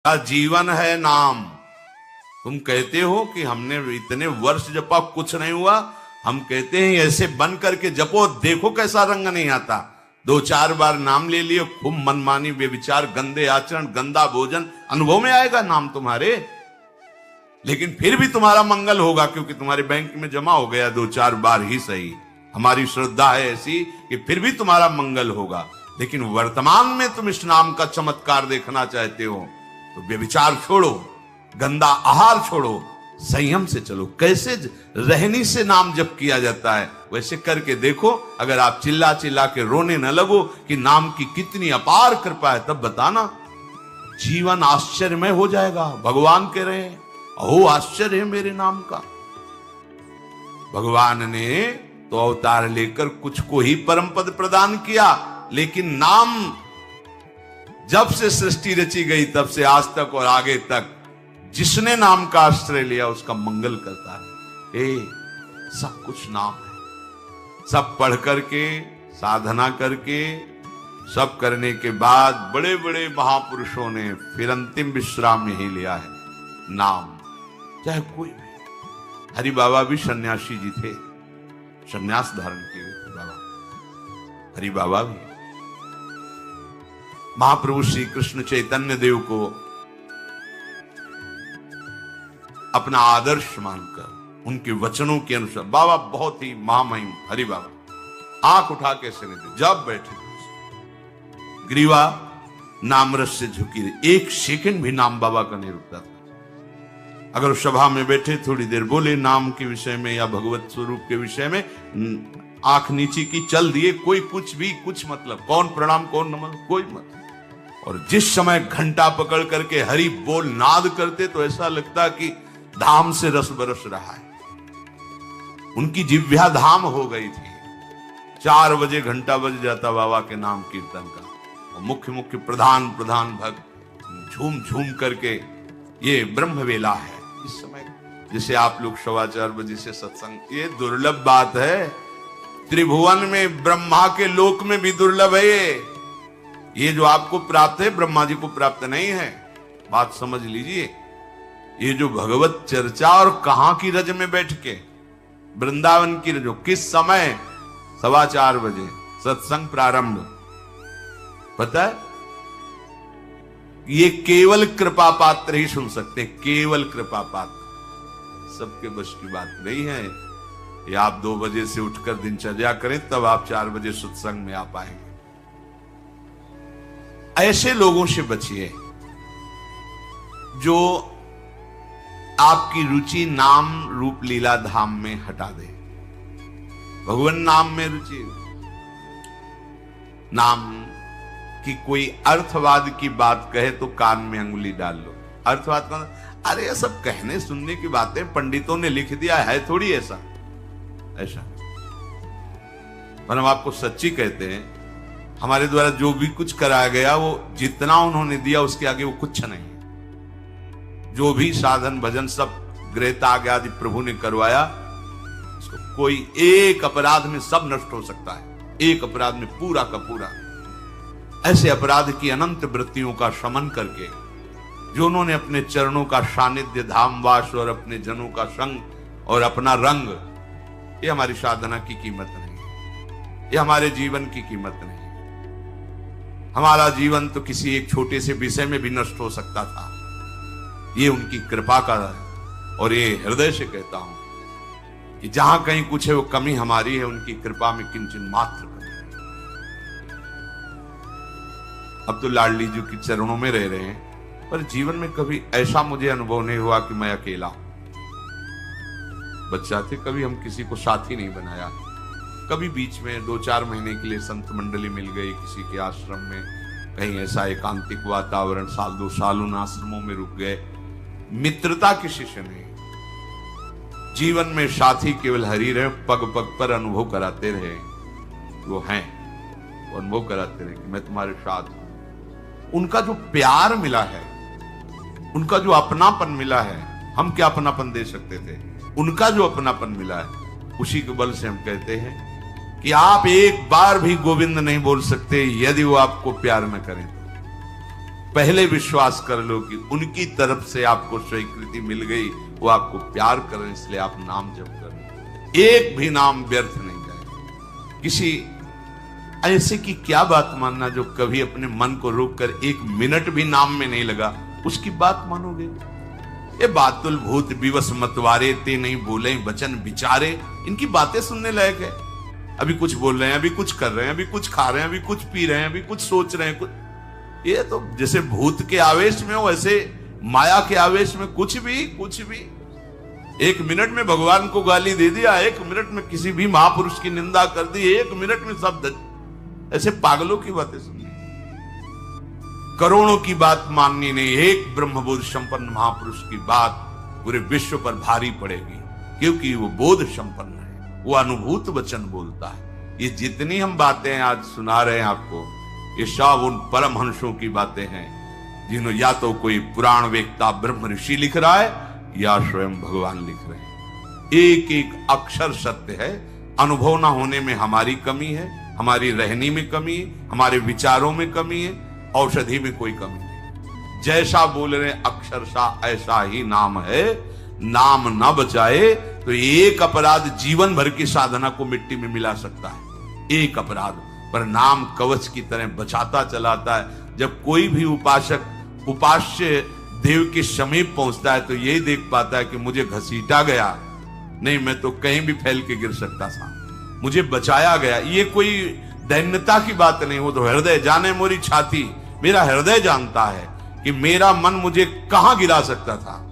का जीवन है नाम। तुम कहते हो कि हमने इतने वर्ष जपा कुछ नहीं हुआ, हम कहते हैं ऐसे बन करके जपो, देखो कैसा रंग नहीं आता। 2-4 बार नाम ले लिए, खूब मनमानी बेविचार, गंदे आचरण, गंदा भोजन, अनुभव में आएगा नाम तुम्हारे, लेकिन फिर भी तुम्हारा मंगल होगा क्योंकि तुम्हारे बैंक में जमा हो गया 2-4 बार ही सही। हमारी श्रद्धा है ऐसी कि फिर भी तुम्हारा मंगल होगा। लेकिन वर्तमान में तुम इस नाम का चमत्कार देखना चाहते हो तो व्यभिचार छोड़ो, गंदा आहार छोड़ो, संयम से चलो। कैसे रहनी से नाम जप किया जाता है वैसे करके देखो। अगर आप चिल्ला चिल्ला के रोने न लगो कि नाम की कितनी अपार कृपा है, तब बताना, जीवन आश्चर्यमय हो जाएगा। भगवान कह रहे हैं अहो आश्चर्य है मेरे नाम का। भगवान ने तो अवतार लेकर कुछ को ही परम पद प्रदान किया, लेकिन नाम जब से सृष्टि रची गई तब से आज तक और आगे तक जिसने नाम का आश्रय लिया उसका मंगल करता है। सब कुछ नाम है। सब पढ़ करके, साधना करके, सब करने के बाद बड़े बड़े महापुरुषों ने फिर अंतिम विश्राम यही लिया है, नाम। चाहे कोई भी, हरि बाबा भी सन्यासी जी थे, सन्यास धारण किए थे बाबा। हरि बाबा भी महाप्रभु श्री कृष्ण चैतन्य देव को अपना आदर्श मानकर उनके वचनों के अनुसार, बाबा बहुत ही महामहिम हरि बाबा आंख उठा के से नहीं थे, जब बैठे ग्रीवा नामरस से झुकी रही, एक सेकंड भी नाम बाबा का नहीं रुकता था। अगर सभा में बैठे थोड़ी देर बोले नाम के विषय में या भगवत स्वरूप के विषय में, आंख नीचे की चल दिए, कोई कुछ भी कुछ मतलब, कौन प्रणाम कौन नमन, कोई मतलब। और जिस समय घंटा पकड़ करके हरि बोल नाद करते तो ऐसा लगता कि धाम से रस बरस रहा है। उनकी जिह्वा धाम हो गई थी। 4 बजे घंटा बज जाता बाबा के नाम कीर्तन का, और मुख्य मुख्य प्रधान भक्त झूम झूम करके, ये ब्रह्म वेला है इस समय। जिसे आप लोग 4:15 बजे से सत्संग, ये दुर्लभ बात है। त्रिभुवन में ब्रह्मा के लोक में भी दुर्लभ है ये जो आपको प्राप्त है ब्रह्मा जी को प्राप्त नहीं है। बात समझ लीजिए। ये जो भगवत चर्चा, और कहां की रज में बैठ के, वृंदावन की रज, किस समय 4:15 बजे सत्संग प्रारंभ, पता है? ये केवल कृपा पात्र ही सुन सकते हैं, केवल कृपा पात्र। सबके बस की बात नहीं है। ये आप 2 बजे से उठकर दिनचर्या करें तब आप 4 बजे सत्संग में आ पाएंगे। ऐसे लोगों से बचिए जो आपकी रुचि नाम रूप लीला धाम में हटा दे। भगवान नाम में रुचि, नाम की कोई अर्थवाद की बात कहे तो कान में अंगुली डाल लो। अर्थवाद का अरे ये सब कहने सुनने की बातें, पंडितों ने लिख दिया है, थोड़ी ऐसा ऐसा। पर हम आपको सच्ची कहते हैं, हमारे द्वारा जो भी कुछ कराया गया वो जितना उन्होंने दिया उसके आगे वो कुछ नहीं। जो भी साधन भजन सब गृहत्याग आदि प्रभु ने करवाया, उसको कोई एक अपराध में सब नष्ट हो सकता है, एक अपराध में पूरा का पूरा। ऐसे अपराध की अनंत वृत्तियों का शमन करके जो उन्होंने अपने चरणों का सानिध्य, धामवास और अपने जनों का संग और अपना रंग, ये हमारी साधना की कीमत नहीं है, ये हमारे जीवन की कीमत नहीं। हमारा जीवन तो किसी एक छोटे से विषय में भी नष्ट हो सकता था। ये उनकी कृपा का है, और ये हृदय से कहता हूं कि जहां कहीं कुछ है वो कमी हमारी है, उनकी कृपा में किंचन मात्र कमी। अब तो लाडली जी के चरणों में रह रहे हैं, पर जीवन में कभी ऐसा मुझे अनुभव नहीं हुआ कि मैं अकेला हूं। बच्चा थे, कभी हम किसी को साथी नहीं बनाया। कभी बीच में 2-4 महीने के लिए संत मंडली मिल गई किसी के आश्रम में, कहीं ऐसा एकांतिक वातावरण, 1-2 साल उन आश्रमों में रुक गए। मित्रता किसी से नहीं। जीवन में साथी केवल हरि रहे, पग पग पर अनुभव कराते रहे, वो हैं, वो अनुभव कराते रहे कि मैं तुम्हारे साथ हूं। उनका जो प्यार मिला है, उनका जो अपनापन मिला है, हम क्या अपनापन दे सकते थे? उनका जो अपनापन मिला है, उसी के बल से हम कहते हैं कि आप एक बार भी गोविंद नहीं बोल सकते यदि वो आपको प्यार न करें। पहले विश्वास कर लो कि उनकी तरफ से आपको स्वीकृति मिल गई, वो आपको प्यार करें, इसलिए आप नाम जप करें। एक भी नाम व्यर्थ नहीं जाए। किसी ऐसे की क्या बात मानना जो कभी अपने मन को रोककर एक मिनट भी नाम में नहीं लगा, उसकी बात मानोगे? ये बातुल भूत विवश मतवारे ते नहीं बोले वचन विचारे, इनकी बातें सुनने लायक है। अभी कुछ बोल रहे हैं, अभी कुछ कर रहे हैं, अभी कुछ खा रहे हैं, अभी कुछ पी रहे हैं, अभी कुछ सोच रहे हैं, कुछ ये तो जैसे भूत के आवेश में हो, वैसे माया के आवेश में कुछ भी। एक मिनट में भगवान को गाली दे दिया, एक मिनट में किसी भी महापुरुष की निंदा कर दी, एक मिनट में सब ऐसे पागलों की बातें सुननी, करोड़ों की बात माननी नहीं। एक ब्रह्मबोध संपन्न महापुरुष की बात पूरे विश्व पर भारी पड़ेगी, क्योंकि वो बोध संपन्न है, वो अनुभूत वचन बोलता है। ये जितनी हम बातें आज सुना रहे हैं आपको, ये सब उन परमहंसों की बातें हैं, जिन्होंने या तो कोई पुराण वेत्ता ब्रह्म ऋषि लिख रहा है या स्वयं भगवान लिख रहे हैं। एक एक अक्षर सत्य है। अनुभव ना होने में हमारी कमी है, हमारी रहनी में कमी है, हमारे विचारों में कमी है, औषधि में कोई कमी नहीं। जैसा बोल रहे अक्षरशा ऐसा ही नाम है। नाम ना बचाए तो एक अपराध जीवन भर की साधना को मिट्टी में मिला सकता है। एक अपराध पर नाम कवच की तरह बचाता चलाता है। जब कोई भी उपासक उपास्य देव के समीप पहुंचता है तो यही देख पाता है कि मुझे घसीटा गया नहीं, मैं तो कहीं भी फैल के गिर सकता था, मुझे बचाया गया। ये कोई दैन्यता की बात नहीं, वो तो हृदय जाने मोरी छाती, मेरा हृदय जानता है कि मेरा मन मुझे कहां गिरा सकता था,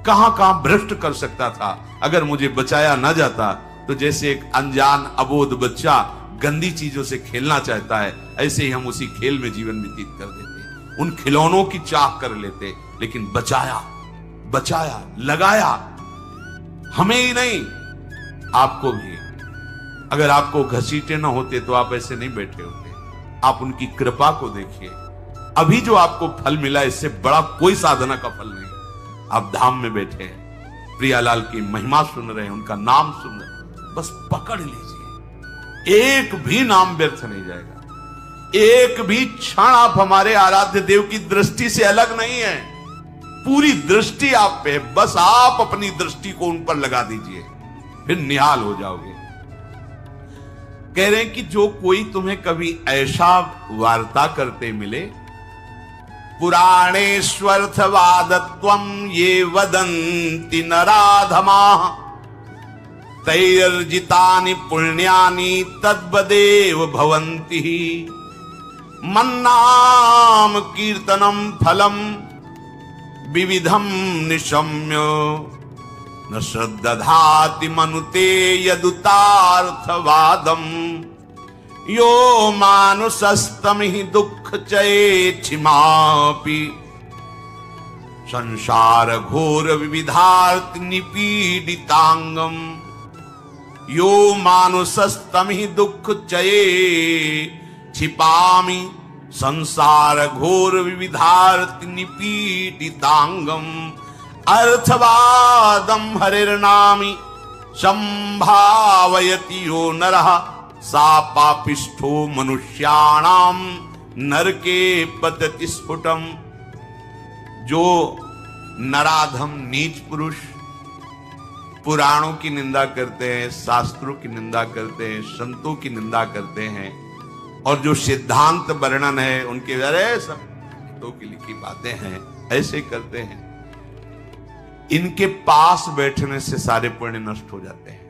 कहां कहां भ्रष्ट कर सकता था। अगर मुझे बचाया ना जाता तो जैसे एक अनजान अबोध बच्चा गंदी चीजों से खेलना चाहता है, ऐसे ही हम उसी खेल में जीवन व्यतीत कर देते, उन खिलौनों की चाह कर लेते। लेकिन बचाया लगाया, हमें ही नहीं आपको भी। अगर आपको घसीटे ना होते तो आप ऐसे नहीं बैठे होते। आप उनकी कृपा को देखिए। अभी जो आपको फल मिला, इससे बड़ा कोई साधना का फल नहीं। आप धाम में बैठे हैं, प्रियालाल की महिमा सुन रहे हैं, उनका नाम सुन रहे हैं, बस पकड़ लीजिए। एक भी नाम व्यर्थ नहीं जाएगा। एक भी क्षण आप हमारे आराध्य देव की दृष्टि से अलग नहीं है। पूरी दृष्टि आप पे, बस आप अपनी दृष्टि को उन पर लगा दीजिए, फिर निहाल हो जाओगे। कह रहे हैं कि जो कोई तुम्हें कभी ऐसा वार्ता करते मिले, पुराणेष्वर्थवादत्वं ये वदन्ति नराधमाः तैर्जितानि पुण्यानि तद्वदेव भवन्ति। मन्नाम कीर्तनम फलम विविधम निशम्य न श्रद्धाति मनुते यदुतार्थवादम। यो मानुषस्तम हि दुःख चेक्षिमापि संसार घोर विविधार्थ निपीडितांगम। यो मानुषस्तम हि दुःख छिपामि संसार घोर विविधार्थ निपीडितांगम। अर्थवादम हरिर्नामि संभावयति यो नरः सा पापिष्ठो मनुष्याणाम नरके पतति स्फुटम। जो नराधम नीच पुरुष पुराणों की निंदा करते हैं, शास्त्रों की निंदा करते हैं, संतों की निंदा करते हैं, और जो सिद्धांत वर्णन है उनके अरे सब तो की लिखी बातें हैं, ऐसे करते हैं, इनके पास बैठने से सारे पुण्य नष्ट हो जाते हैं।